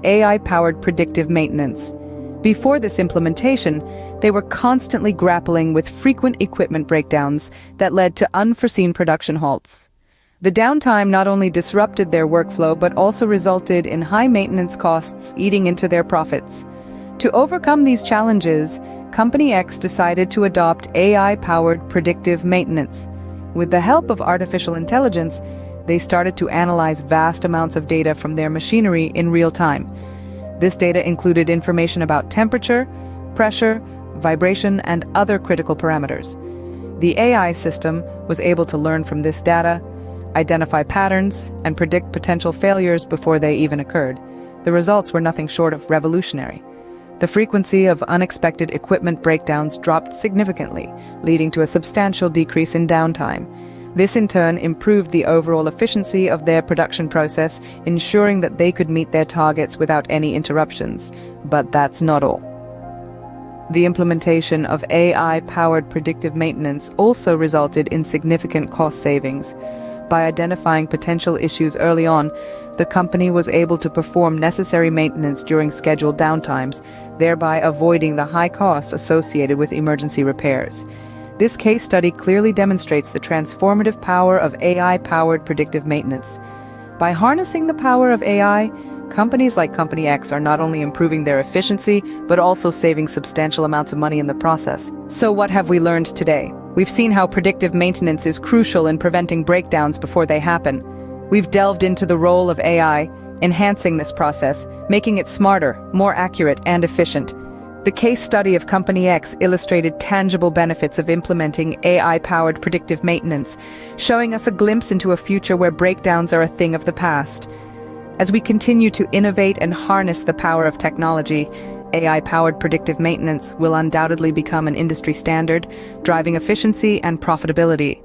AI-powered predictive maintenance. Before this implementation, they were constantly grappling with frequent equipment breakdowns that led to unforeseen production halts. The downtime not only disrupted their workflow but also resulted in high maintenance costs eating into their profits. To overcome these challenges, Company X decided to adopt AI-powered predictive maintenance. With the help of artificial intelligence, they started to analyze vast amounts of data from their machinery in real time. This data included information about temperature, pressure, vibration, and other critical parameters. The AI system was able to learn from this data, identify patterns, and predict potential failures before they even occurred. The results were nothing short of revolutionary. The frequency of unexpected equipment breakdowns dropped significantly, leading to a substantial decrease in downtime. This in turn improved the overall efficiency of their production process, ensuring that they could meet their targets without any interruptions. But that's not all. The implementation of AI-powered predictive maintenance also resulted in significant cost savings. By identifying potential issues early on, the company was able to perform necessary maintenance during scheduled downtimes, thereby avoiding the high costs associated with emergency repairs. This case study clearly demonstrates the transformative power of AI-powered predictive maintenance. By harnessing the power of AI, companies like Company X are not only improving their efficiency, but also saving substantial amounts of money in the process. So what have we learned today? We've seen how predictive maintenance is crucial in preventing breakdowns before they happen. We've delved into the role of AI, enhancing this process, making it smarter, more accurate, and efficient. The case study of Company X illustrated tangible benefits of implementing AI-powered predictive maintenance, showing us a glimpse into a future where breakdowns are a thing of the past. As we continue to innovate and harness the power of technology, AI-powered predictive maintenance will undoubtedly become an industry standard, driving efficiency and profitability.